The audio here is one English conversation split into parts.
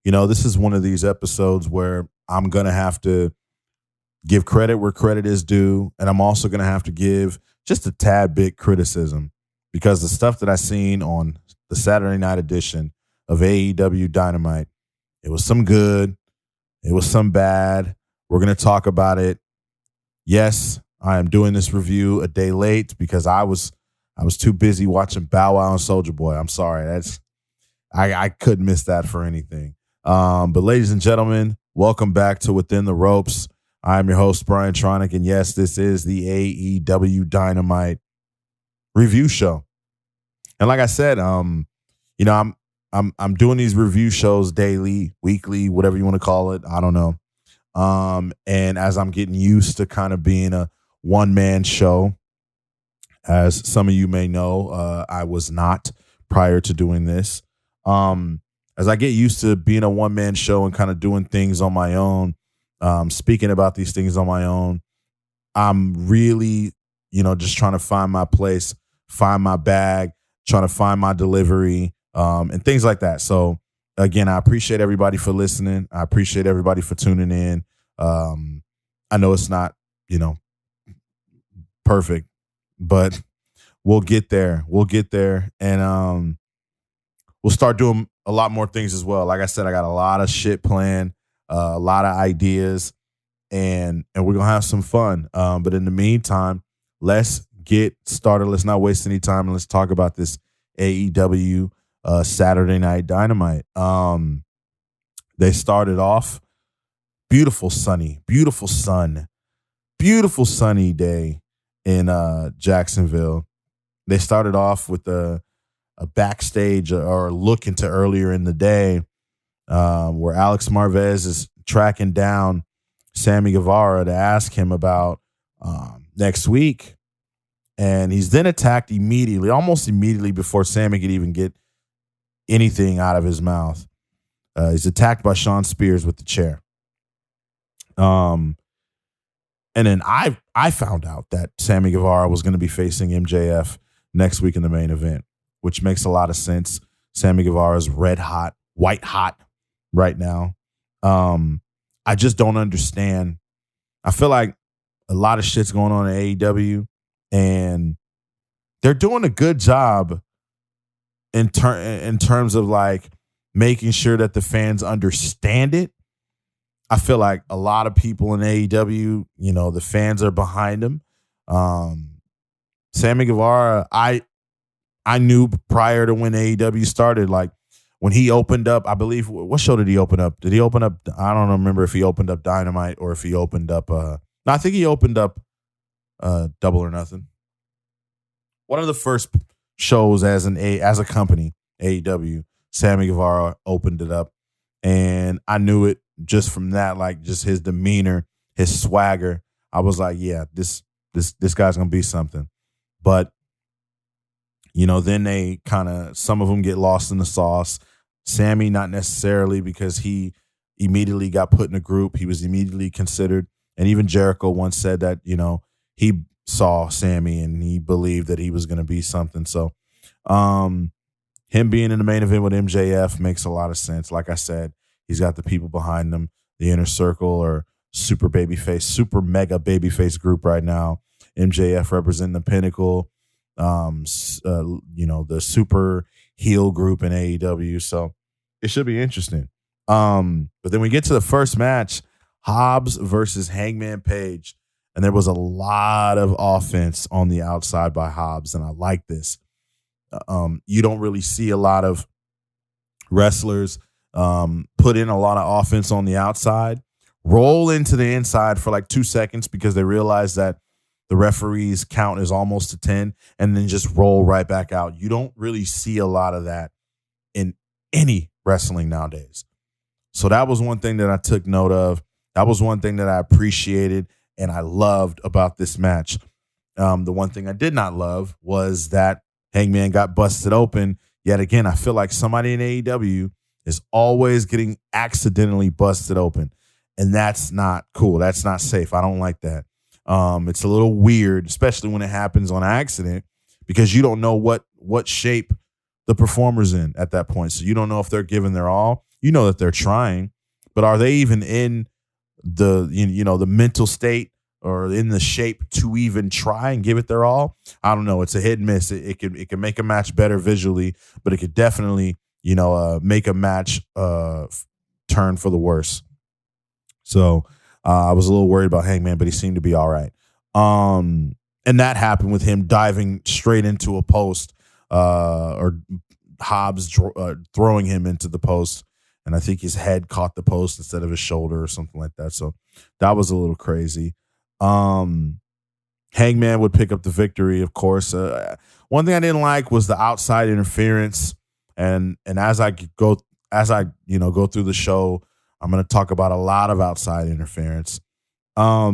This is one of these episodes where I'm going to have to give credit where credit is due. And I'm also going to have to give just a tad bit criticism because the stuff that I seen on the Saturday night edition of AEW Dynamite, it was some good. It was some bad. We're going to talk about it. Yes, I am doing this review a day late because I was too busy watching Bow Wow and Soulja Boy. I'm sorry. I couldn't miss that for anything. But ladies and gentlemen, welcome back to Within the Ropes. I'm your host, Brian Tronick, and yes, this is the AEW Dynamite review show. And like I said, I'm doing these review shows daily, weekly, whatever you want to call it. I don't know. And as I'm getting used to kind of being a one-man show, as some of you may know, I was not prior to doing this. As I get used to being a one-man show and kind of doing things on my own, speaking about these things on my own, I'm really, just trying to find my place, find my bag, trying to find my delivery, and things like that. So again, I appreciate everybody for listening. I appreciate everybody for tuning in. I know it's not, perfect, but we'll get there. We'll get there. And we'll start doing a lot more things as well. Like I said, I got a lot of shit planned, a lot of ideas, and we're going to have some fun. But in the meantime, let's get started. Let's not waste any time. And let's talk about this AEW Saturday Night Dynamite. They started off beautiful sunny day in Jacksonville. They started off with a backstage or look into earlier in the day where Alex Marvez is tracking down Sammy Guevara to ask him about next week. And he's then attacked almost immediately before Sammy could even get anything out of his mouth. He's attacked by Sean Spears with the chair. And then I found out that Sammy Guevara was going to be facing MJF next week in the main event, which makes a lot of sense. Sammy Guevara is white hot right now. I just don't understand. I feel like a lot of shit's going on in AEW, and they're doing a good job in terms of like making sure that the fans understand it. I feel like a lot of people in AEW, the fans are behind him. Sammy Guevara, I knew prior to when AEW started, like when he opened up, I believe, what show did he open up? Did he open up? I don't remember if he opened up Dynamite or if he opened up. No, I think he opened up Double or Nothing. One of the first shows as a company, AEW, Sammy Guevara opened it up, and I knew it just from that, like just his demeanor, his swagger. I was like, yeah, this guy's gonna be something. But then they some of them get lost in the sauce. Sammy, not necessarily, because he immediately got put in a group. He was immediately considered. And even Jericho once said that, he saw Sammy and he believed that he was going to be something. So him being in the main event with MJF makes a lot of sense. Like I said, he's got the people behind him, the Inner Circle or super mega babyface group right now. MJF representing the Pinnacle, the super heel group in AEW. So it should be interesting. But then we get to the first match, Hobbs versus Hangman Page. And there was a lot of offense on the outside by Hobbs. And I like this. You don't really see a lot of wrestlers put in a lot of offense on the outside, roll into the inside for like 2 seconds because they realize that the referee's count is almost to 10, and then just roll right back out. You don't really see a lot of that in any wrestling nowadays. So that was one thing that I took note of. That was one thing that I appreciated and I loved about this match. The one thing I did not love was that Hangman got busted open. Yet again, I feel like somebody in AEW is always getting accidentally busted open. And that's not cool. That's not safe. I don't like that. It's a little weird, especially when it happens on accident, because you don't know what shape the performer's in at that point. So you don't know if they're giving their all. You know that they're trying, but are they even in the the mental state or in the shape to even try and give it their all? I don't know. It's a hit and miss. It can make a match better visually, but it could definitely make a match turn for the worse. So I was a little worried about Hangman, but he seemed to be all right. And that happened with him diving straight into a post, or Hobbs throwing him into the post. And I think his head caught the post instead of his shoulder or something like that. So that was a little crazy. Hangman would pick up the victory, of course. One thing I didn't like was the outside interference. And as I go through the show, I'm going to talk about a lot of outside interference. I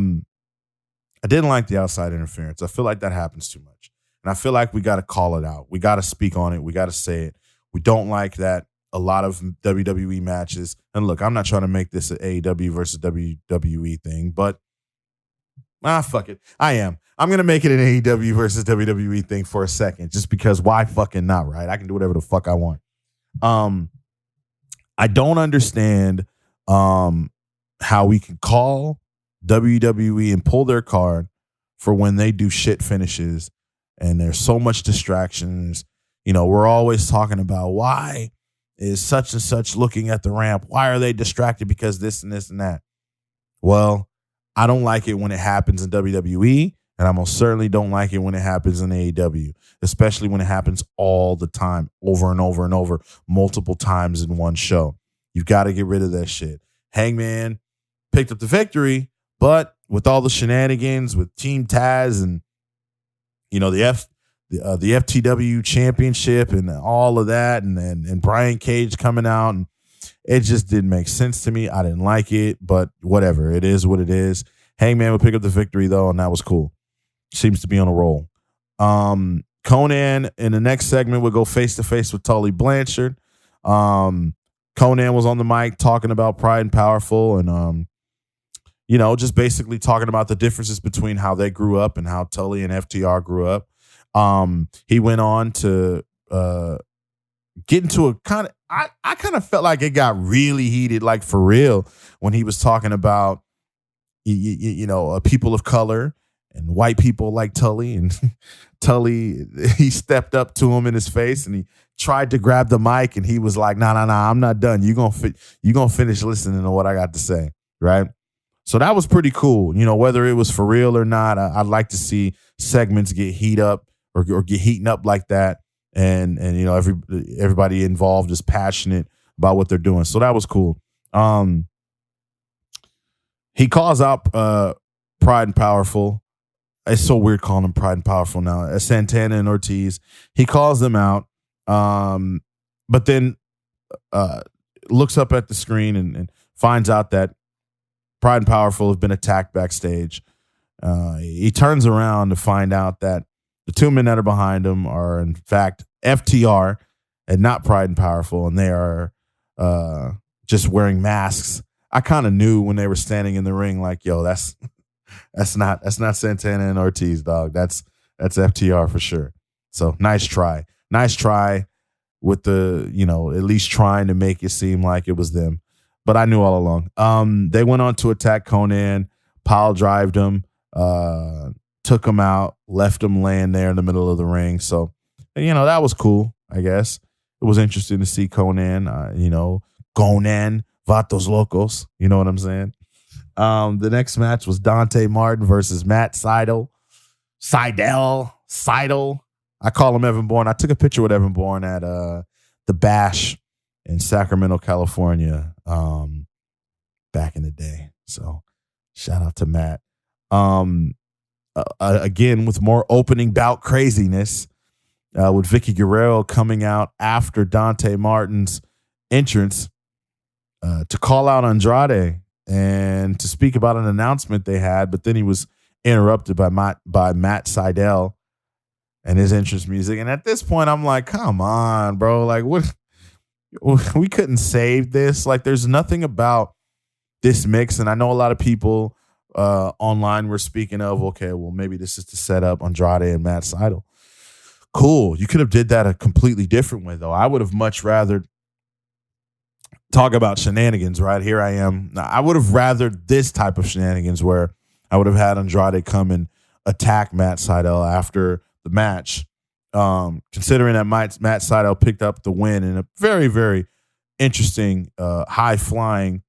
didn't like the outside interference. I feel like that happens too much. And I feel like we got to call it out. We got to speak on it. We got to say it. We don't like that a lot of WWE matches. And look, I'm not trying to make this an AEW versus WWE thing, but fuck it. I am. I'm going to make it an AEW versus WWE thing for a second, just because why fucking not, right? I can do whatever the fuck I want. I don't understand how we can call WWE and pull their card for when they do shit finishes and there's so much distractions. We're always talking about why is such and such looking at the ramp? Why are they distracted because this and this and that? Well, I don't like it when it happens in WWE, and I most certainly don't like it when it happens in AEW, especially when it happens all the time, over and over and over, multiple times in one show. You've got to get rid of that shit. Hangman picked up the victory, but with all the shenanigans with Team Taz and the FTW championship and all of that, and Brian Cage coming out, and it just didn't make sense to me. I didn't like it, but whatever. It is what it is. Hangman would pick up the victory though, and that was cool. Seems to be on a roll. Conan in the next segment would go face to face with Tully Blanchard. Conan was on the mic talking about Pride and Powerful, and just basically talking about the differences between how they grew up and how Tully and FTR grew up. He went on to get into a kind of, I kind of felt like it got really heated, like for real, when he was talking about, people of color and white people like Tully. And Tully, he stepped up to him in his face and he tried to grab the mic, and he was like, nah, I'm not done. You gonna finish listening to what I got to say, right? So that was pretty cool. Whether it was for real or not, I'd like to see segments get heat up or get heating up like that. And everybody involved is passionate about what they're doing. So that was cool. He calls out Pride and Powerful. It's so weird calling them Pride and Powerful now. Santana and Ortiz. He calls them out, but then looks up at the screen and finds out that Pride and Powerful have been attacked backstage. He turns around to find out that the two men that are behind him are, in fact, FTR and not Pride and Powerful, and they are just wearing masks. I kind of knew when they were standing in the ring, like, yo, that's not Santana and Ortiz, dog. That's FTR for sure. So nice try with the, at least trying to make it seem like it was them. But I knew all along. They went on to attack Conan, pile drived him, took him out, left him laying there in the middle of the ring. So, that was cool, I guess. It was interesting to see Conan, Conan, Vatos Locos. You know what I'm saying? The next match was Dante Martin versus Matt Sydal. I call him Evan Bourne. I took a picture with Evan Bourne at the Bash in Sacramento, California, back in the day. So shout out to Matt. Again, with more opening bout craziness, with Vicky Guerrero coming out after Dante Martin's entrance to call out Andrade and to speak about an announcement they had, but then he was interrupted by Matt Sydal and his entrance music. And at this point, I'm like, come on, bro. Like, what? We couldn't save this. Like, there's nothing about this mix. And I know a lot of people online were speaking of, okay, well, maybe this is to set up Andrade and Matt Sydal. Cool. You could have did that a completely different way, though. I would have much rather talk about shenanigans, right? Here I am. Now, I would have rather this type of shenanigans where I would have had Andrade come and attack Matt Sydal after the match. Considering that Matt Sydal picked up the win in a very, very interesting, high-flying,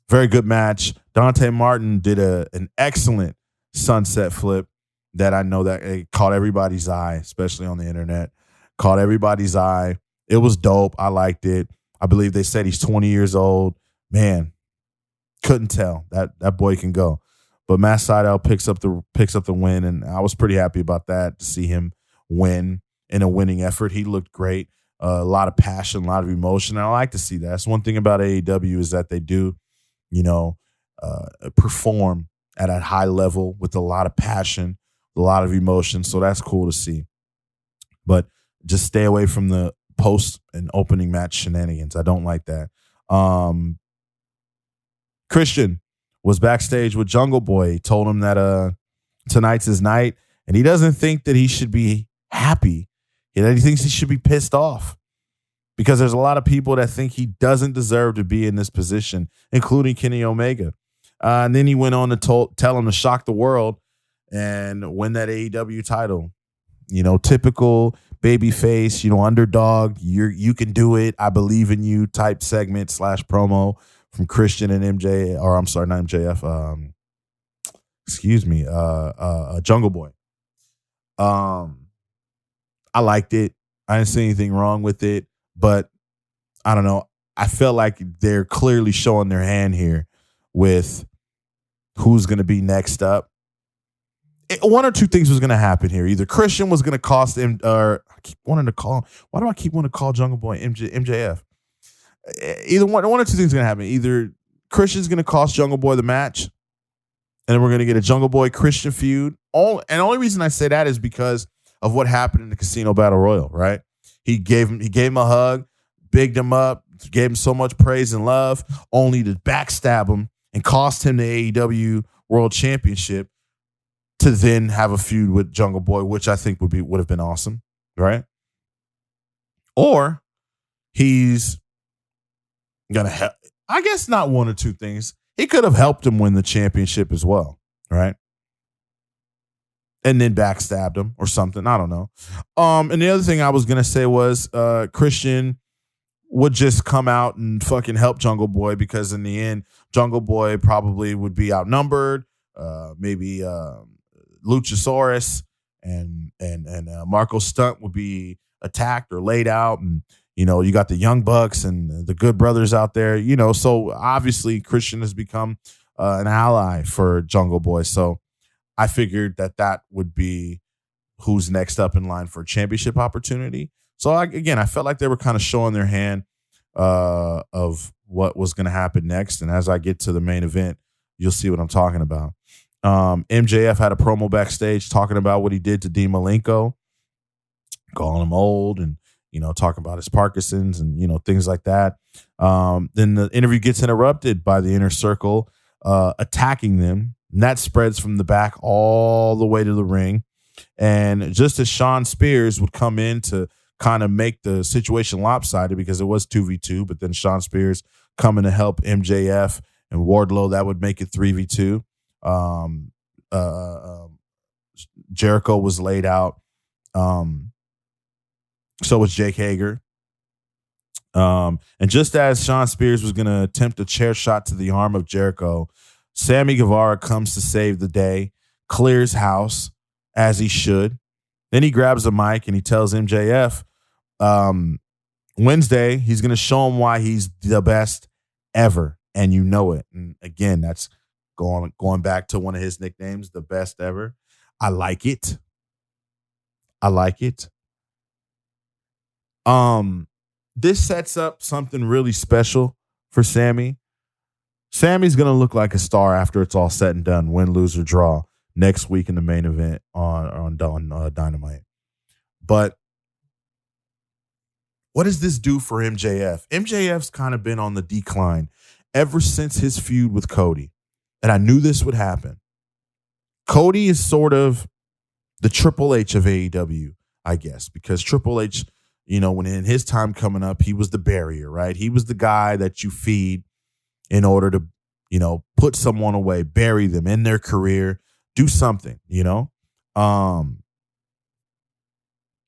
very good match. Dante Martin did an excellent sunset flip that I know that it caught everybody's eye, especially on the internet. Caught everybody's eye. It was dope. I liked it. I believe they said he's 20 years old. Man, couldn't tell. That boy can go. But Matt Sydal picks up the win, and I was pretty happy about that, to see him win in a winning effort. He looked great. A lot of passion, a lot of emotion. And I like to see that. That's one thing about AEW is that they do, perform at a high level with a lot of passion, a lot of emotion. So that's cool to see. But just stay away from the post and opening match shenanigans. I don't like that. Christian was backstage with Jungle Boy. He told him that tonight's his night, and he doesn't think that he should be happy. He thinks he should be pissed off, because there's a lot of people that think he doesn't deserve to be in this position, including Kenny Omega. And then he went on to tell him to shock the world and win that AEW title. Typical babyface, underdog. You can do it. I believe in you type segment / promo from Christian and MJ, or I'm sorry, not MJF. Jungle Boy. I liked it. I didn't see anything wrong with it, but I don't know. I felt like they're clearly showing their hand here with who's going to be next up. One or two things was going to happen here. Either Christian was going to cost him, or I keep wanting to call. Why do I keep wanting to call Jungle Boy MJF? Either one or two things are going to happen. Either Christian's going to cost Jungle Boy the match, and then we're going to get a Jungle Boy Christian feud. And the only reason I say that is because of what happened in the Casino Battle Royal, right? He gave him a hug, bigged him up, gave him so much praise and love, only to backstab him and cost him the AEW World Championship, to then have a feud with Jungle Boy, which I think would have been awesome, right? Or he's gonna help. I guess not one or two things. He could have helped him win the championship as well, right? And then backstabbed him or something. I don't know. And the other thing I was gonna say was Christian would just come out and fucking help Jungle Boy, because in the end, Jungle Boy probably would be outnumbered. Maybe Luchasaurus and Marko Stunt would be attacked or laid out, and you got the Young Bucks and the Good Brothers out there. So obviously Christian has become an ally for Jungle Boy. So I figured that would be who's next up in line for a championship opportunity. So I felt like they were kind of showing their hand of what was going to happen next. And as I get to the main event, you'll see what I'm talking about. MJF had a promo backstage talking about what he did to Dean Malenko, calling him old, and talking about his Parkinson's and things like that. Then the interview gets interrupted by the Inner Circle attacking them, and that spreads from the back all the way to the ring. And just as Sean Spears would come in to kind of make the situation lopsided, because it was 2v2, but then Sean Spears coming to help MJF and Wardlow, that would make it 3v2. Jericho was laid out. So was Jake Hager. And just as Sean Spears was going to attempt a chair shot to the arm of Jericho, Sammy Guevara comes to save the day, clears house as he should. Then he grabs a mic and he tells MJF Wednesday he's going to show him why he's the best ever, and you know it. And again, that's going back to one of his nicknames, the best ever. I like it. This sets up something really special for Sammy. Sammy's going to look like a star after it's all said and done, win, lose, or draw, next week in the main event on Dynamite. But what does this do for MJF? MJF's kind of been on the decline ever since his feud with Cody. And I knew this would happen. Cody is sort of the Triple H of AEW, I guess, because Triple H when in his time coming up, he was the barrier, right? He was the guy that you feed in order to, put someone away, bury them in their career, do something, And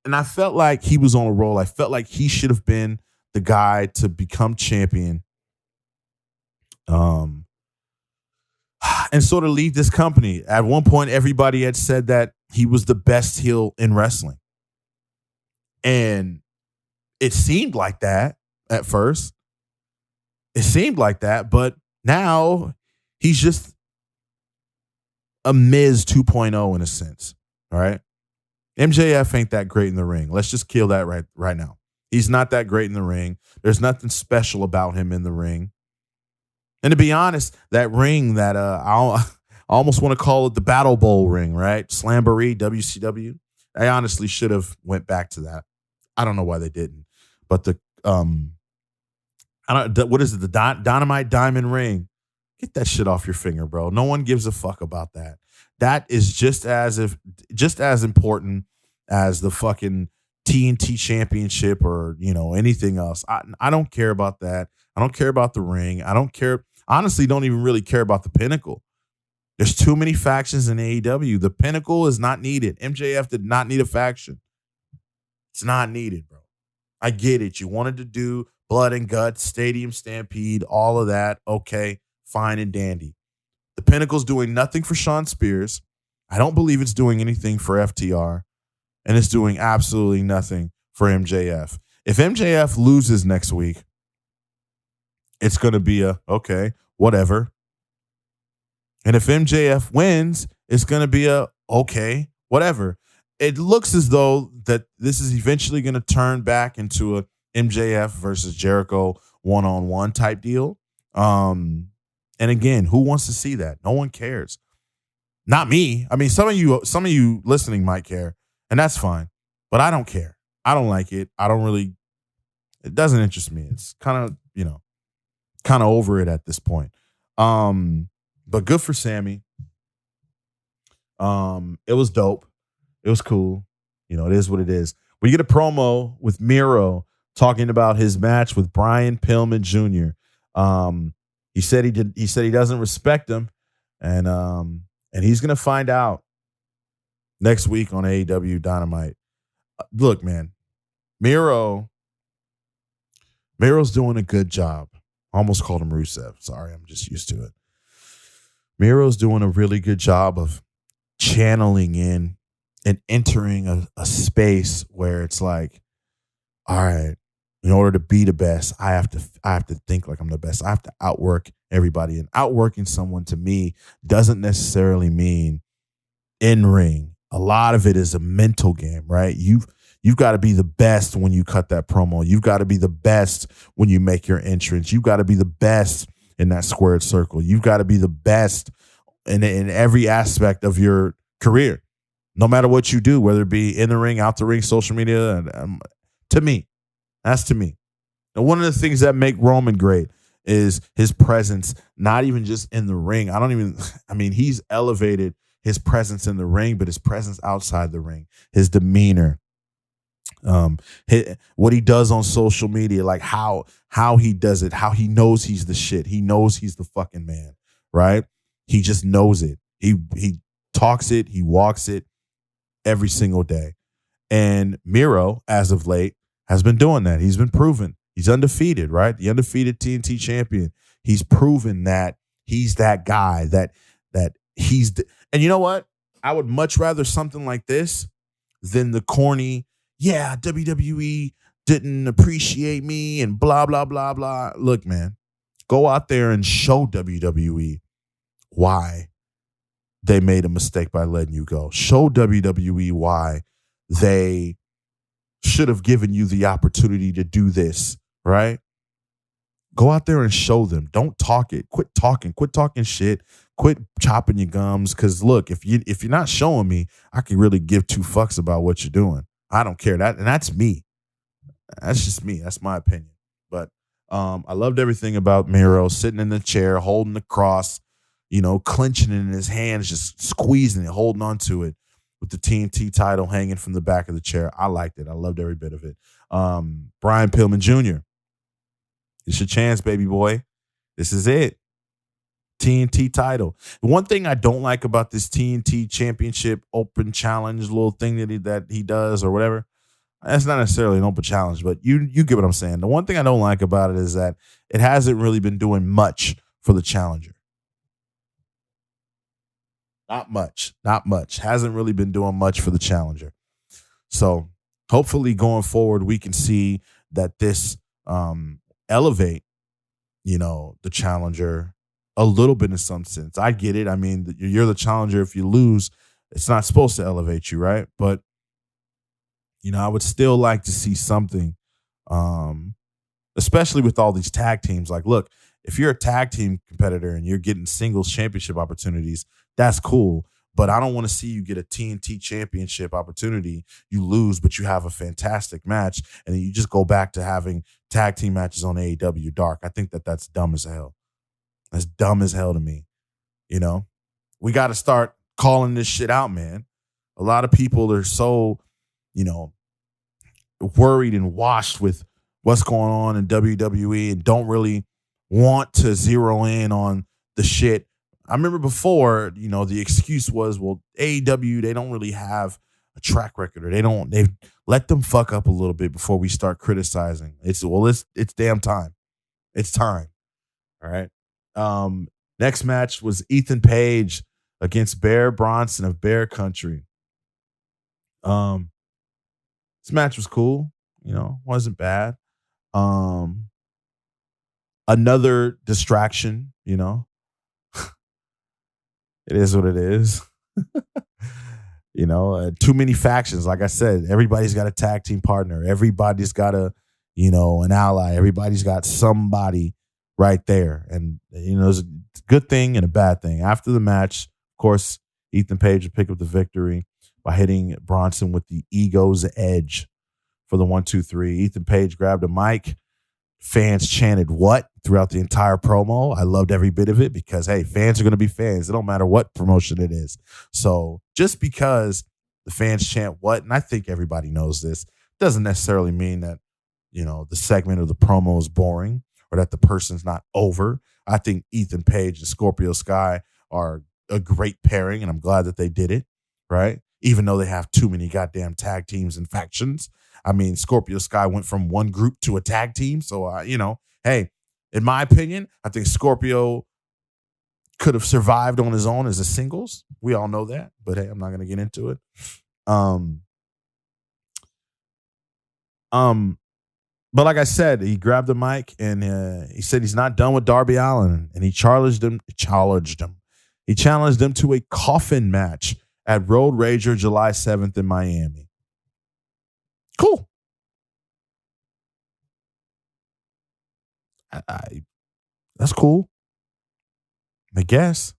I felt like he was on a roll. I felt like he should have been the guy to become champion. And sort of lead this company. At one point, everybody had said that he was the best heel in wrestling. And it seemed like that at first. It seemed like that, but now he's just a Miz 2.0 in a sense, all right? MJF ain't that great in the ring. Let's just kill that right now. He's not that great in the ring. There's nothing special about him in the ring. And to be honest, that ring that I almost want to call it the Battle Bowl ring, right? Slamboree, WCW. I honestly should have went back to that. I don't know why they didn't. But what is it? The Dynamite Diamond Ring. Get that shit off your finger, bro. No one gives a fuck about that. That is just as important as the fucking TNT Championship or, anything else. I don't care about that. I don't care about the ring. I don't care. Honestly, don't even really care about the Pinnacle. There's too many factions in AEW. The Pinnacle is not needed. MJF did not need a faction. It's not needed, bro. I get it. You wanted to do Blood and Guts, Stadium Stampede, all of that. Okay, fine and dandy. The Pinnacle's doing nothing for Shawn Spears. I don't believe it's doing anything for FTR. And it's doing absolutely nothing for MJF. If MJF loses next week, it's going to be okay, whatever. And if MJF wins, it's going to be okay, whatever. It looks as though that this is eventually going to turn back into a MJF versus Jericho one-on-one type deal. And again, who wants to see that? No one cares. Not me. I mean, some of you listening might care, and that's fine. But I don't care. I don't like it. It doesn't interest me. It's kind of over it at this point. But good for Sammy. It was dope. It was cool. It is what it is. We get a promo with Miro talking about his match with Brian Pillman Jr. He said he doesn't respect him, and he's gonna find out next week on AEW Dynamite. Look, man, Miro's doing a good job. I almost called him Rusev. Sorry, I'm just used to it. Miro's doing a really good job of channeling in and entering a space where it's like, all right, in order to be the best, I have to think like I'm the best. I have to outwork everybody. And outworking someone to me doesn't necessarily mean in ring. A lot of it is a mental game, right? You've got to be the best when you cut that promo. You've got to be the best when you make your entrance. You've got to be the best in that squared circle. You've got to be the best in every aspect of your career, no matter what you do, whether it be in the ring, out the ring, social media. To me, that's to me. And one of the things that make Roman great is his presence, not even just in the ring. He's elevated his presence in the ring, but his presence outside the ring, his demeanor, what he does on social media, like how he does it, how he knows he's the shit. He knows he's the fucking man, right? He just knows it. He talks it, he walks it every single day. And Miro, as of late, has been doing that. He's been proven. He's undefeated, right? The undefeated TNT champion. He's proven that he's that guy, that he's and you know what? I would much rather something like this than the corny, yeah, WWE didn't appreciate me and blah, blah, blah, blah. Look, man, go out there and show WWE why they made a mistake by letting you go. Show WWE why they should have given you the opportunity to do this, right? Go out there and show them. Don't talk it. Quit talking shit. Quit chopping your gums. Because look, if you're not showing me, I can really give two fucks about what you're doing. I don't care. And that's me. That's just me. That's my opinion. But I loved everything about Miro sitting in the chair, holding the cross, clenching it in his hands, just squeezing it, holding on to it with the TNT title hanging from the back of the chair. I liked it. I loved every bit of it. Brian Pillman Jr. It's your chance, baby boy. This is it. TNT title. One thing I don't like about this TNT Championship Open Challenge little thing that he does or whatever, that's not necessarily an open challenge, but you get what I'm saying. The one thing I don't like about it is that it hasn't really been doing much for the challenger. Not much. Hasn't really been doing much for the challenger. So hopefully going forward, we can see that this elevate, the challenger a little bit in some sense. I get it. I mean, you're the challenger. If you lose, it's not supposed to elevate you, right? But, I would still like to see something, especially with all these tag teams. Like, look, if you're a tag team competitor and you're getting singles championship opportunities, that's cool. But I don't want to see you get a TNT championship opportunity. You lose, but you have a fantastic match, and then you just go back to having tag team matches on AEW Dark. I think that's dumb as hell. That's dumb as hell to me. We got to start calling this shit out, man. A lot of people are so, worried and washed with what's going on in WWE and don't really want to zero in on the shit. I remember before, the excuse was, well, AEW, they don't really have a track record, or they've let them fuck up a little bit before we start criticizing. It's damn time. It's time. All right. Next match was Ethan Page against Bear Bronson of Bear Country. This match was cool, wasn't bad. Another distraction, it is what it is. Too many factions. Like I said, everybody's got a tag team partner. Everybody's got an ally. Everybody's got somebody right there. And, it's a good thing and a bad thing. After the match, of course, Ethan Page would pick up the victory by hitting Bronson with the Ego's Edge for the 1-2-3. Ethan Page grabbed a mic. Fans chanted "what" throughout the entire promo. I loved every bit of it because, hey, fans are going to be fans. It don't matter what promotion it is. So just because the fans chant "what," and I think everybody knows this, doesn't necessarily mean that, the segment or the promo is boring or that the person's not over. I think Ethan Page and Scorpio Sky are a great pairing, and I'm glad that they did it, right? Even though they have too many goddamn tag teams and factions. I mean, Scorpio Sky went from one group to a tag team. So, hey, in my opinion, I think Scorpio could have survived on his own as a singles. We all know that. But, hey, I'm not going to get into it. But like I said, he grabbed the mic and he said he's not done with Darby Allin. And he challenged him. He challenged him to a coffin match at Road Rager July 7th in Miami. Cool. That's cool. I guess.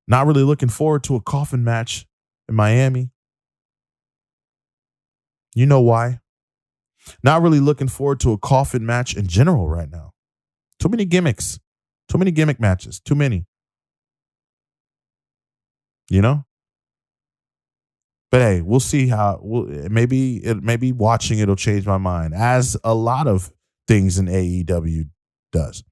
Not really looking forward to a coffin match in Miami. You know why? Not really looking forward to a coffin match in general right now. Too many gimmicks. Too many gimmick matches. Too many. But hey, we'll see how. Maybe watching it'll change my mind, as a lot of things in AEW does.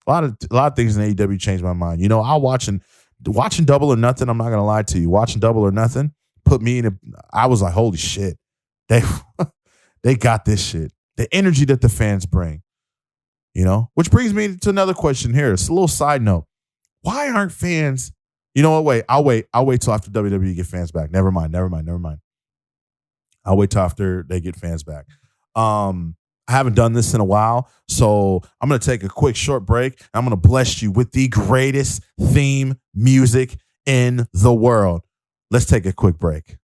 A lot of things in AEW changed my mind. I watching Double or Nothing. I'm not gonna lie to you. Watching Double or Nothing put me in. I was like, holy shit, they got this shit. The energy that the fans bring. Which brings me to another question here. It's a little side note. Why aren't fans? You know what? Wait, I'll wait till after WWE get fans back. Never mind. I'll wait till after they get fans back. I haven't done this in a while, so I'm going to take a quick short break. I'm going to bless you with the greatest theme music in the world. Let's take a quick break.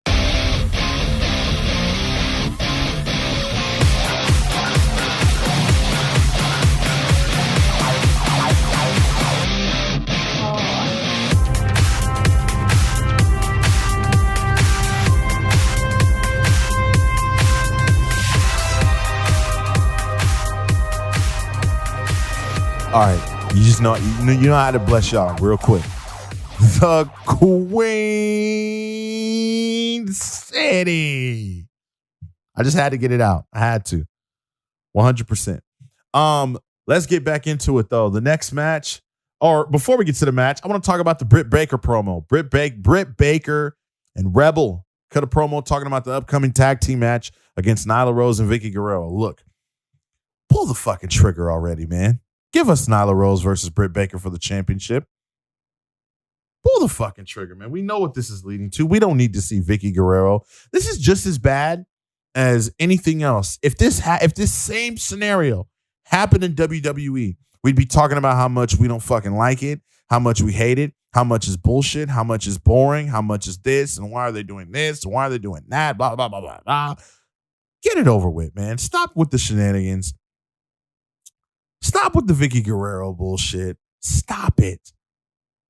All right, you know how to bless y'all real quick. The Queen City. I just had to get it out. I had to. 100%. Let's get back into it though. The next match, or before we get to the match, I want to talk about the Britt Baker promo. Britt Baker and Rebel cut a promo talking about the upcoming tag team match against Nyla Rose and Vicky Guerrero. Look, pull the fucking trigger already, man. Give us Nyla Rose versus Britt Baker for the championship. Pull the fucking trigger, man. We know what this is leading to. We don't need to see Vicky Guerrero. This is just as bad as anything else. If this same scenario happened in WWE, we'd be talking about how much we don't fucking like it, how much we hate it, how much is bullshit, how much is boring, how much is this, and why are they doing this, and why are they doing that, blah, blah, blah, blah, blah. Get it over with, man. Stop with the shenanigans. Stop with the Vicky Guerrero bullshit. Stop it.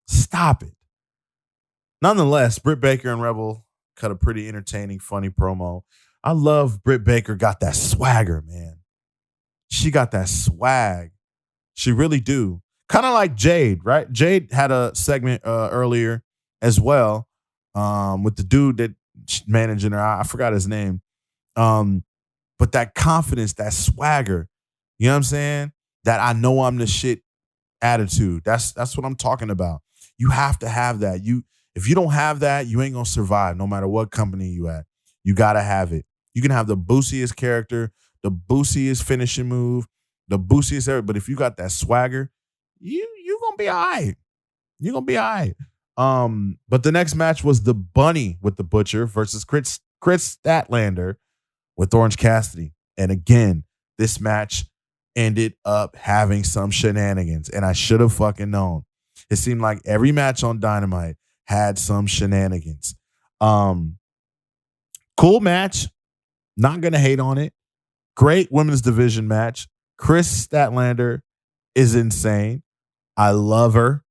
Stop it. Nonetheless, Britt Baker and Rebel cut a pretty entertaining, funny promo. I love Britt Baker got that swagger, man. She got that swag. She really do. Kind of like Jade, right? Jade had a segment earlier as well with the dude that managing her. I forgot his name. But that confidence, that swagger, you know what I'm saying? That I know I'm the shit attitude. That's what I'm talking about. You have to have that. If you don't have that, you ain't gonna survive no matter what company you at. You gotta have it. You can have the boostiest character, the boostiest finishing move, the boostiest everything. But if you got that swagger, you gonna be all right. You're gonna be all right. But the next match was the Bunny with the Butcher versus Kris Statlander with Orange Cassidy. And again, this match ended up having some shenanigans. And I should have fucking known. It seemed like every match on Dynamite had some shenanigans. Cool match. Not going to hate on it. Great women's division match. Kris Statlander is insane. I love her,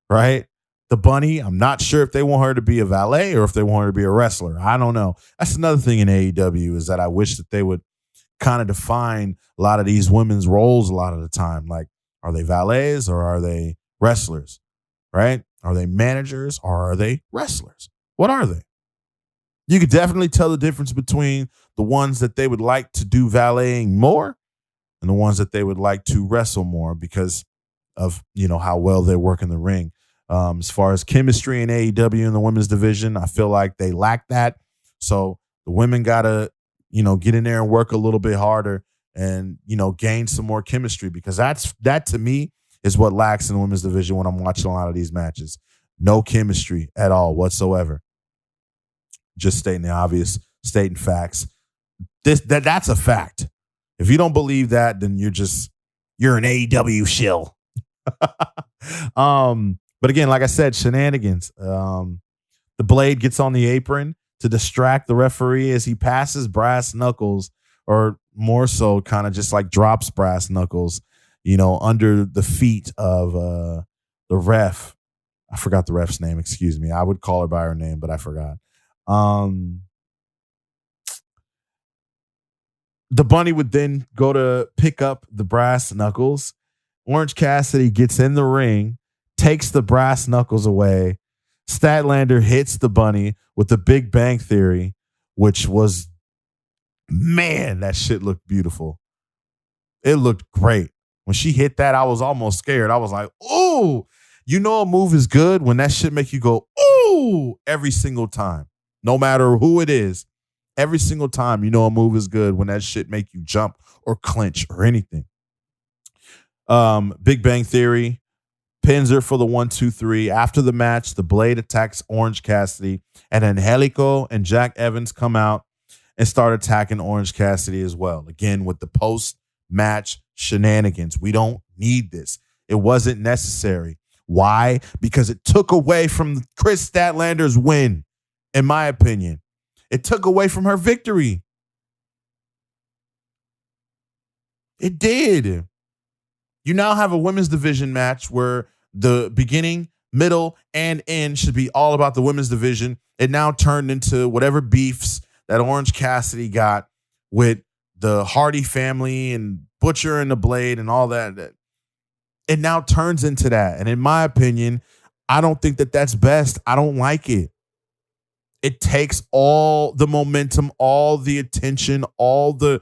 right? The Bunny, I'm not sure if they want her to be a valet or if they want her to be a wrestler. I don't know. That's another thing in AEW is that I wish that they would kind of define a lot of these women's roles a lot of the time. Like, are they valets or are they wrestlers, right? Are they managers or are they wrestlers? What are they? You could definitely tell the difference between the ones that they would like to do valeting more and the ones that they would like to wrestle more because of, how well they work in the ring. As far as chemistry in AEW in the women's division, I feel like they lack that. So the women got to, get in there and work a little bit harder and, gain some more chemistry because that to me is what lacks in the women's division when I'm watching a lot of these matches. No chemistry at all whatsoever. Just stating the obvious, stating facts. That's a fact. If you don't believe that, then you're an AEW shill. But again, like I said, shenanigans. The Blade gets on the apron to distract the referee as he passes Brass Knuckles, or more so kind of just like drops Brass Knuckles, under the feet of the ref. I forgot the ref's name, excuse me. I would call her by her name, but I forgot. The Bunny would then go to pick up the Brass Knuckles. Orange Cassidy gets in the ring, takes the Brass Knuckles away. Statlander hits the Bunny with the Big Bang Theory, which was, man, that shit looked beautiful. It looked great. When she hit that, I was almost scared. I was like, ooh, a move is good when that shit make you go, ooh, every single time. No matter who it is, every single time a move is good when that shit make you jump or clinch or anything. Big Bang Theory pins her for the 1-2-3. After the match, the Blade attacks Orange Cassidy, and Angelico and Jack Evans come out and start attacking Orange Cassidy as well. Again, with the post-match shenanigans. We don't need this. It wasn't necessary. Why? Because it took away from Kris Statlander's win, in my opinion. It took away from her victory. It did. You now have a women's division match where the beginning, middle, and end should be all about the women's division. It now turned into whatever beefs that Orange Cassidy got with the Hardy family and Butcher and the Blade and all that. It now turns into that. And in my opinion, I don't think that that's best. I don't like it. It takes all the momentum, all the attention, all the,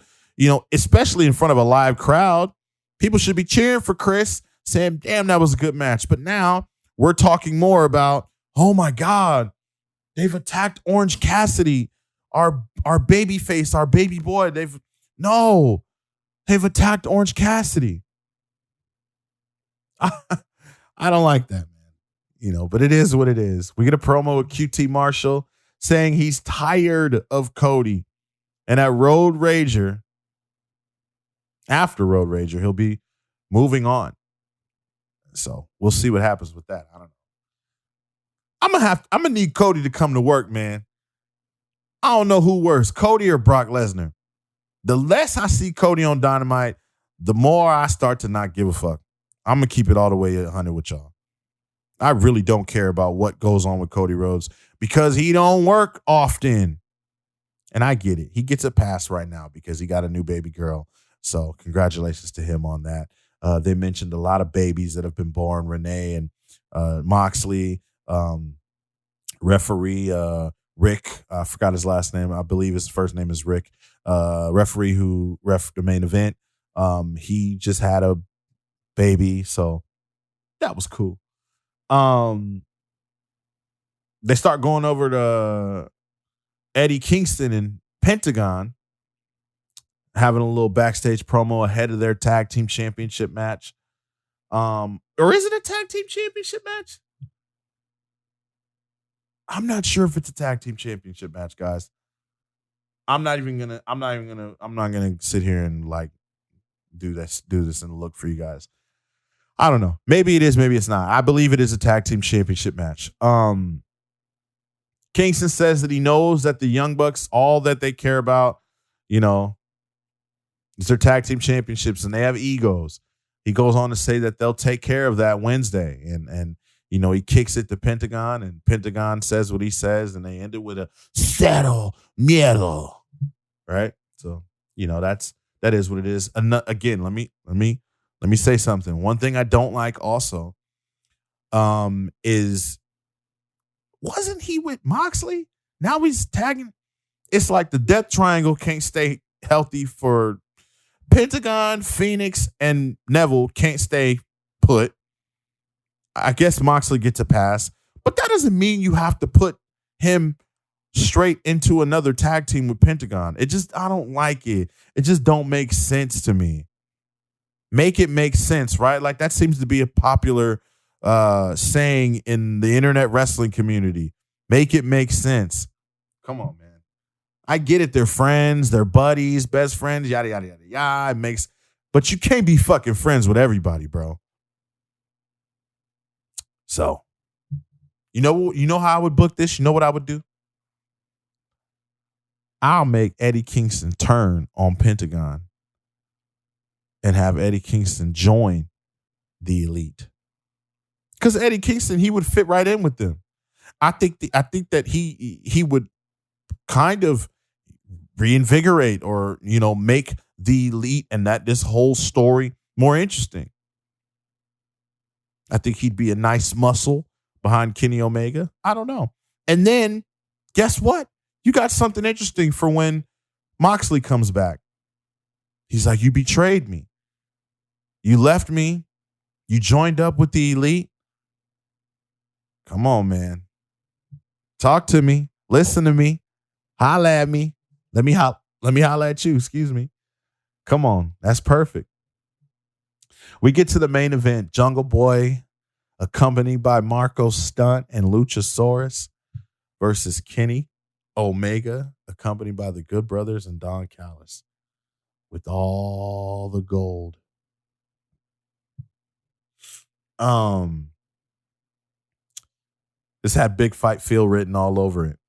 especially in front of a live crowd. People should be cheering for Kris, saying, damn, that was a good match. But now we're talking more about, oh my God, they've attacked Orange Cassidy, our baby face, our baby boy. They've attacked Orange Cassidy. I don't like that, man. But it is what it is. We get a promo with QT Marshall saying he's tired of Cody. And at Road Rager, after Road Rager, he'll be moving on. So we'll see what happens with that. I don't know. I'm gonna need Cody to come to work, man. I don't know who worse, Cody or Brock Lesnar. The less I see Cody on Dynamite, the more I start to not give a fuck. I'm gonna keep it all the way 100 with y'all. I really don't care about what goes on with Cody Rhodes because he don't work often. And I get it. He gets a pass right now because he got a new baby girl. So congratulations to him on that. They mentioned a lot of babies that have been born. Renee and Moxley, referee Rick. I forgot his last name. I believe his first name is Rick. Referee who ref the main event. He just had a baby. So that was cool. They start going over to Eddie Kingston and Pentagon, having a little backstage promo ahead of their tag team championship match. Or is it a tag team championship match? I'm not sure if it's a tag team championship match, guys. I'm not gonna sit here and like do this and look for you guys. I don't know. Maybe it is, maybe it's not. I believe it is a tag team championship match. Kingston says that he knows that the Young Bucks, all that they care about, is their tag team championships, and they have egos. He goes on to say that they'll take care of that Wednesday. And he kicks it to Pentagon, and Pentagon says what he says, and they end it with a settle miedo. Right? So, that is what it is. Again, let me say something. One thing I don't like also is, wasn't he with Moxley? Now he's tagging. It's like the Death Triangle can't stay healthy for Pentagon, Phoenix, and Neville can't stay put. I guess Moxley gets a pass, but that doesn't mean you have to put him straight into another tag team with Pentagon. I don't like it. It just don't make sense to me. Make it make sense, right? Like that seems to be a popular saying in the internet wrestling community. Make it make sense. Come on, man. I get it. They're friends, they're buddies, best friends, yada, yada, yada, yada. But you can't be fucking friends with everybody, bro. So, you know how I would book this? You know what I would do? I'll make Eddie Kingston turn on Pentagon and have Eddie Kingston join the Elite. Because Eddie Kingston, he would fit right in with them. I think that he would kind of reinvigorate or make the Elite and that this whole story more interesting. I think he'd be a nice muscle behind Kenny Omega. I don't know. And then guess what? You got something interesting for when Moxley comes back. He's like, you betrayed me. You left me. You joined up with the Elite. Come on, man. Talk to me. Listen to me. Holla at me. Let me holla at you. Excuse me. Come on. That's perfect. We get to the main event. Jungle Boy, accompanied by Marko, Stunt, and Luchasaurus, versus Kenny Omega, accompanied by the Good Brothers and Don Callis, with all the gold. This had Big Fight Feel written all over it.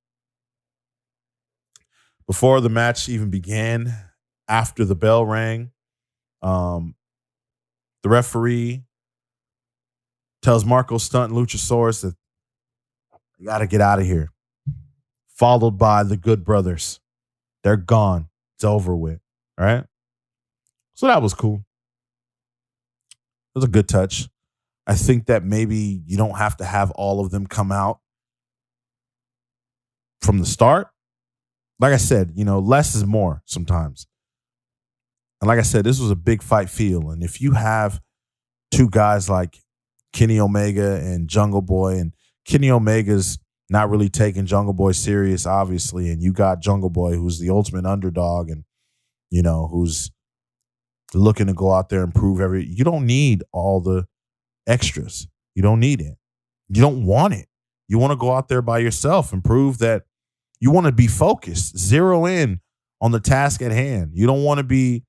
Before the match even began, after the bell rang, the referee tells Marko, Stunt, and Luchasaurus that you got to get out of here. Followed by the Good Brothers. They're gone. It's over with. All right? So that was cool. It was a good touch. I think that maybe you don't have to have all of them come out from the start. Like I said, less is more sometimes. And like I said, this was a big fight feel. And if you have two guys like Kenny Omega and Jungle Boy, and Kenny Omega's not really taking Jungle Boy serious, obviously, and you got Jungle Boy, who's the ultimate underdog and, who's looking to go out there and prove you don't need all the extras. You don't need it. You don't want it. You want to go out there by yourself and prove that you want to be focused, zero in on the task at hand. You don't want to be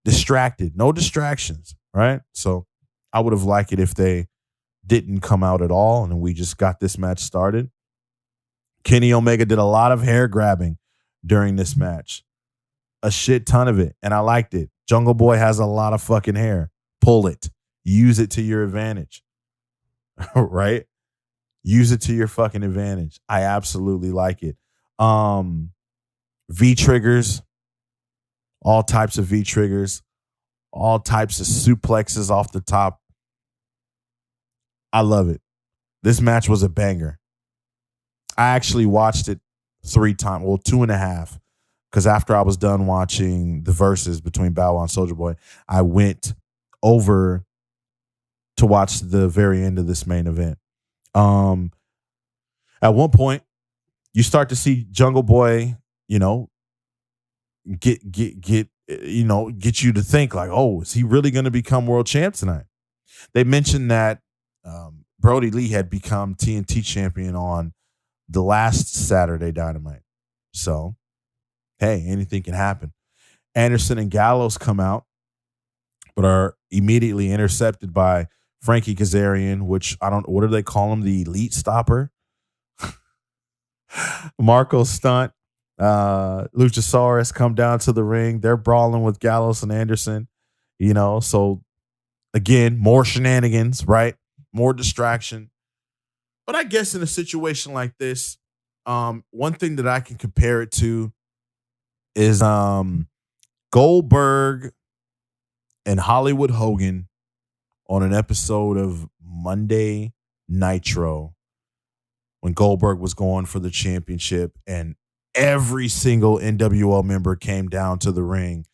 distracted. No distractions, right? So I would have liked it if they didn't come out at all and we just got this match started. Kenny Omega did a lot of hair grabbing during this match. A shit ton of it. And I liked it. Jungle Boy has a lot of fucking hair. Pull it. Use it to your advantage. Right? Use it to your fucking advantage. I absolutely like it. V-triggers. All types of V-triggers. All types of suplexes off the top. I love it. This match was a banger. I actually watched it 3 times. Well, 2.5. Because after I was done watching the verses between Bow Wow and Soulja Boy, I went over to watch the very end of this main event. At one point, you start to see Jungle Boy, get you to think like, oh, is he really going to become world champ tonight? They mentioned that Brody Lee had become TNT champion on the last Saturday Dynamite. So, hey, anything can happen. Anderson and Gallows come out, but are immediately intercepted by Frankie Kazarian, which what do they call him? The elite stopper. Marko Stunt. Luchasaurus come down to the ring. They're brawling with Gallows and Anderson. So again, more shenanigans, right? More distraction. But I guess in a situation like this, one thing that I can compare it to is Goldberg and Hollywood Hogan on an episode of Monday Nitro when Goldberg was going for the championship and every single NWO member came down to the ring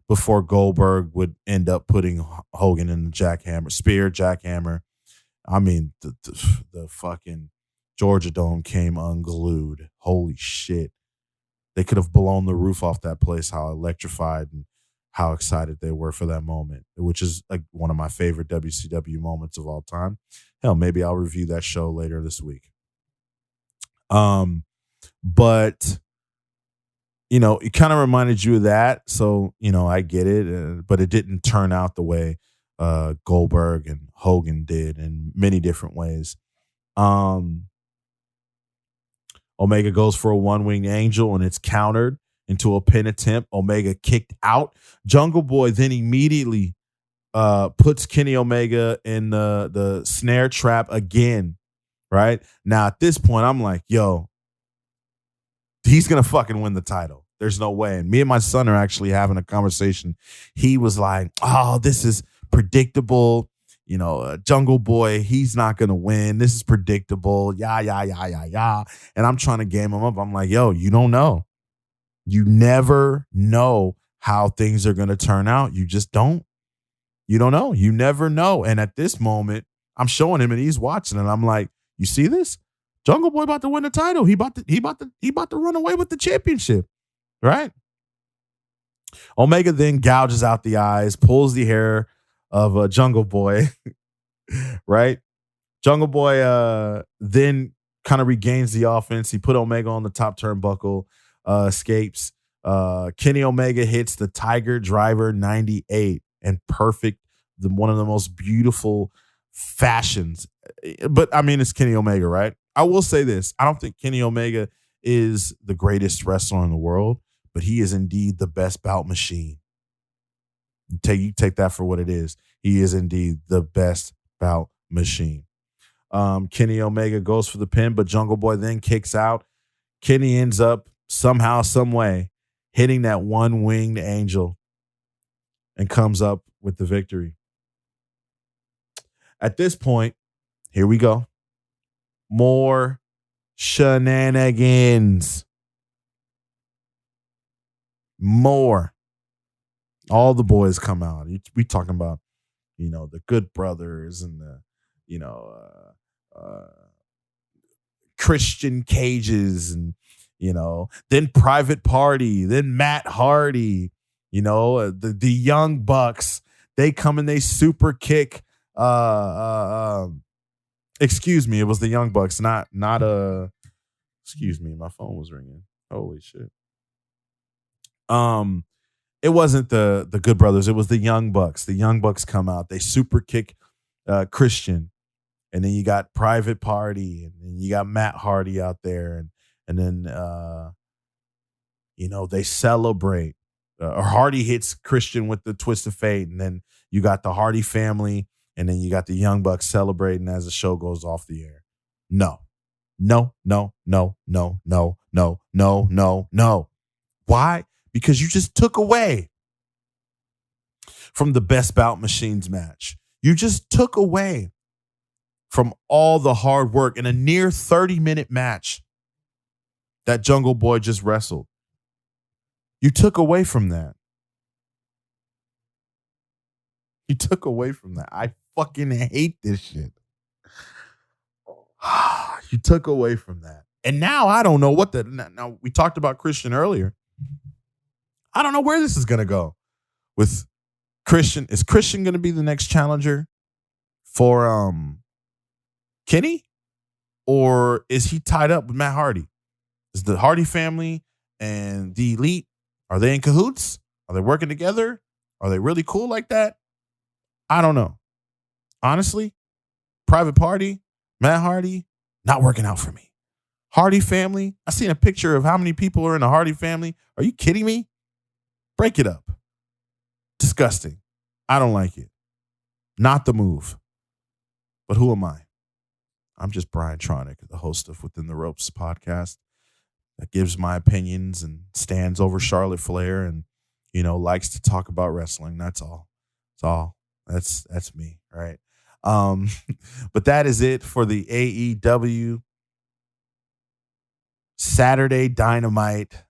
before Goldberg would end up putting Hogan in the jackhammer. I mean, the fucking Georgia Dome came unglued. Holy shit. They could have blown the roof off that place, how electrified and how excited they were for that moment, which is like one of my favorite WCW moments of all time. Hell, maybe I'll review that show later this week. But it kind of reminded you of that. So, I get it, but it didn't turn out the way Goldberg and Hogan did in many different ways. Omega goes for a one-winged angel and it's countered into a pin attempt. Omega kicked out. Jungle Boy then immediately puts Kenny Omega in the snare trap again. Right now, at this point, I'm like, yo, he's going to fucking win the title. There's no way. And me and my son are actually having a conversation. He was like, oh, this is predictable. Jungle Boy, he's not going to win. This is predictable. Yeah. And I'm trying to game him up. I'm like, yo, you don't know. You never know how things are going to turn out. You just don't. You don't know. You never know. And at this moment, I'm showing him and he's watching and I'm like, you see this? Jungle Boy about to win the title. He about to run away with the championship, right? Omega then gouges out the eyes, pulls the hair of Jungle Boy, right? Jungle Boy then kind of regains the offense. He put Omega on the top turnbuckle, escapes. Kenny Omega hits the Tiger Driver 98 and perfect, one of the most beautiful fashions. But I mean, it's Kenny Omega, right? I will say this. I don't think Kenny Omega is the greatest wrestler in the world, but he is indeed the best bout machine. You take that for what it is. He is indeed the best bout machine. Kenny Omega goes for the pin, but Jungle Boy then kicks out. Kenny ends up somehow, some way, hitting that one-winged angel and comes up with the victory. At this point, here we go. More Shenanigans. More. All the boys come out. We talking about, the Good Brothers and the, Christian Cages and, then Private Party, then Matt Hardy, the Young Bucks. They come and they super kick. Excuse me, it was the Young Bucks, not excuse me, my phone was ringing. Holy shit. It wasn't the Good Brothers, it was the Young Bucks. The Young Bucks come out, they super kick Christian, and then you got Private Party, and then you got Matt Hardy out there, and then they celebrate. Or Hardy hits Christian with the twist of fate, and then you got the Hardy family, and then you got the Young Bucks celebrating as the show goes off the air. No. Why? Because you just took away from the Best Bout Machines match. You just took away from all the hard work in a near 30-minute match that Jungle Boy just wrestled. You took away from that. You took away from that. I fucking hate this shit. You took away from that. And now I don't know what now we talked about Christian earlier. I don't know where this is going to go with Christian. Is Christian going to be the next challenger for Kenny? Or is he tied up with Matt Hardy? Is the Hardy family and the Elite, are they in cahoots? Are they working together? Are they really cool like that? I don't know. Honestly, Private Party, Matt Hardy, not working out for me. Hardy family, I seen a picture of how many people are in the Hardy family. Are you kidding me? Break it up. Disgusting. I don't like it. Not the move. But who am I? I'm just Brian Tronick, the host of Within the Ropes podcast that gives my opinions and stands over Charlotte Flair and, likes to talk about wrestling. That's all. That's all. That's me, right? But that is it for the AEW Saturday Dynamite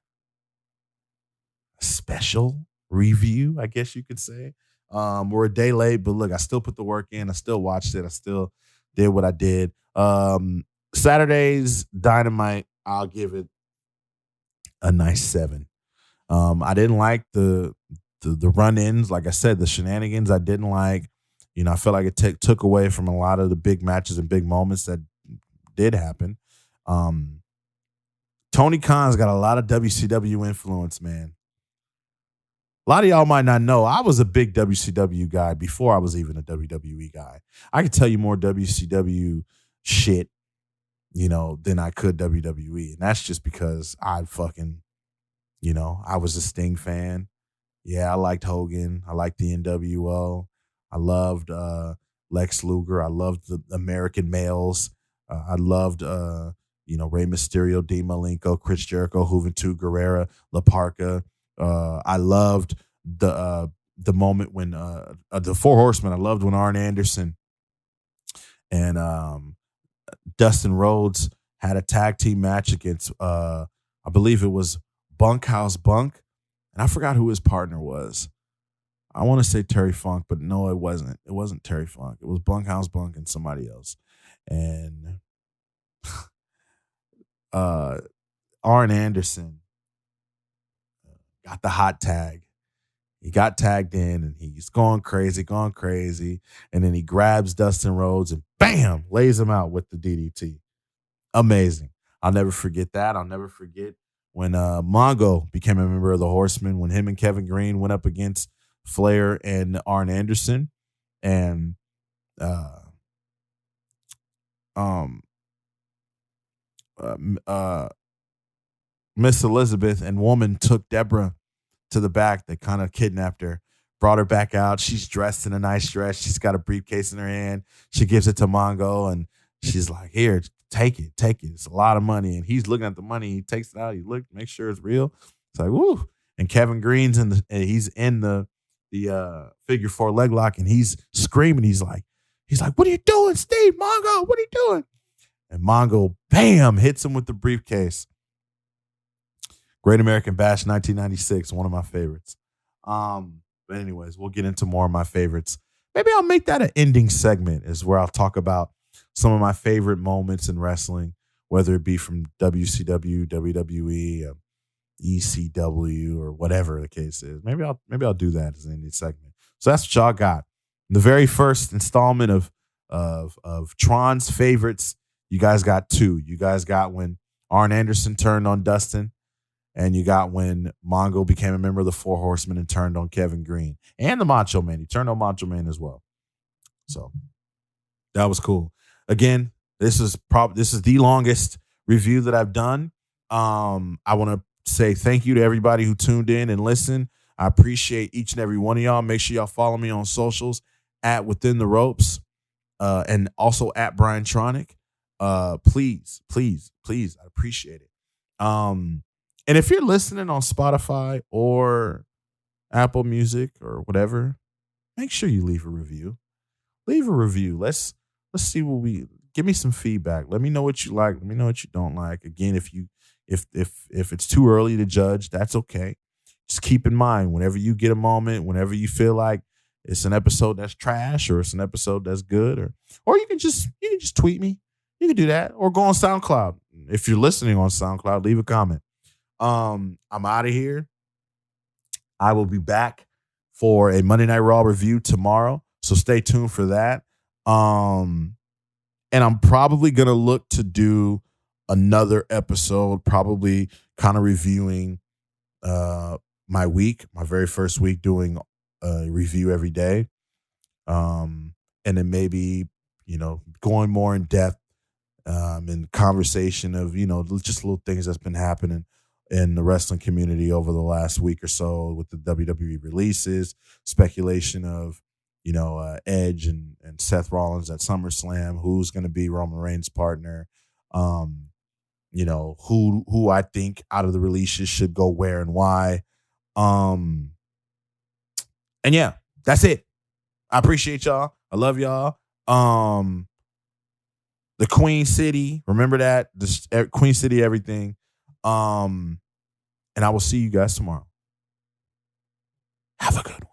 special review, I guess you could say. We're a day late, but look, I still put the work in. I still watched it. I still did what I did. Saturday's Dynamite, I'll give it a nice 7. I didn't like the run-ins. Like I said, the shenanigans I didn't like. I feel like it took away from a lot of the big matches and big moments that did happen. Tony Khan's got a lot of WCW influence, man. A lot of y'all might not know, I was a big WCW guy before I was even a WWE guy. I could tell you more WCW shit, than I could WWE. And that's just because I fucking, I was a Sting fan. Yeah, I liked Hogan. I liked the NWO. I loved Lex Luger. I loved the American males. I loved, Rey Mysterio, Dean Malenko, Chris Jericho, Juventud Guerrera, La Parka. I loved the moment when the Four Horsemen. I loved when Arn Anderson and Dustin Rhodes had a tag team match against, I believe it was Bunkhouse Bunk, and I forgot who his partner was. I want to say Terry Funk, but no, it wasn't. It wasn't Terry Funk. It was Bunkhouse Bunk and somebody else. And Arn Anderson got the hot tag. He got tagged in and he's going crazy. And then he grabs Dustin Rhodes and bam, lays him out with the DDT. Amazing. I'll never forget that. I'll never forget when Mongo became a member of the Horsemen, when him and Kevin Green went up against Flair and Arn Anderson. And Miss Elizabeth and Woman took Deborah to the back. They kind of kidnapped her, brought her back out. She's dressed in a nice dress. She's got a briefcase in her hand. She gives it to Mongo and she's like, here, take it. It's a lot of money. And he's looking at the money. He takes it out. He looks, make sure it's real. It's like, woo. And Kevin Green's he's in the figure 4 leg lock and he's screaming. He's like, what are you doing, Steve? Mongo, what are you doing? And Mongo, bam, hits him with the briefcase. Great American Bash 1996, one of my favorites. But anyways, we'll get into more of my favorites. Maybe I'll make that an ending segment, is where I'll talk about some of my favorite moments in wrestling, whether it be from WCW, WWE, ECW, or whatever the case is. Maybe I'll do that as an ending segment. So that's what y'all got. The very first installment of Tron's favorites. You guys got two. You guys got when Arn Anderson turned on Dustin, and you got when Mongo became a member of the Four Horsemen and turned on Kevin Green and the Macho Man. He turned on Macho Man as well. So that was cool. Again, this is the longest review that I've done. I want to say thank you to everybody who tuned in and listened. I appreciate each and every one of y'all. Make sure y'all follow me on socials at Within the Ropes, and also at Brian Tronic. Please, I appreciate it. And if you're listening on Spotify or Apple Music or whatever, make sure you leave a review. Leave a review. Let's see give me some feedback. Let me know what you like. Let me know what you don't like. Again, if it's too early to judge, that's okay. Just keep in mind, whenever you get a moment, whenever you feel like it's an episode that's trash or it's an episode that's good, or you can just tweet me. You can do that, or go on SoundCloud. If you're listening on SoundCloud, leave a comment. I'm out of here. I will be back for a Monday Night Raw review tomorrow, so stay tuned for that. And I'm probably gonna look to do another episode, probably kind of reviewing my very first week, doing a review every day, and then maybe going more in depth in conversation of just little things that's been happening in the wrestling community over the last week or so with the WWE releases, speculation of Edge and Seth Rollins at SummerSlam, who's going to be Roman Reigns' partner, who I think out of the releases should go where and why, and yeah, that's it. I appreciate y'all. I love y'all. The Queen City, remember that, the Queen City, everything. And I will see you guys tomorrow. Have a good one.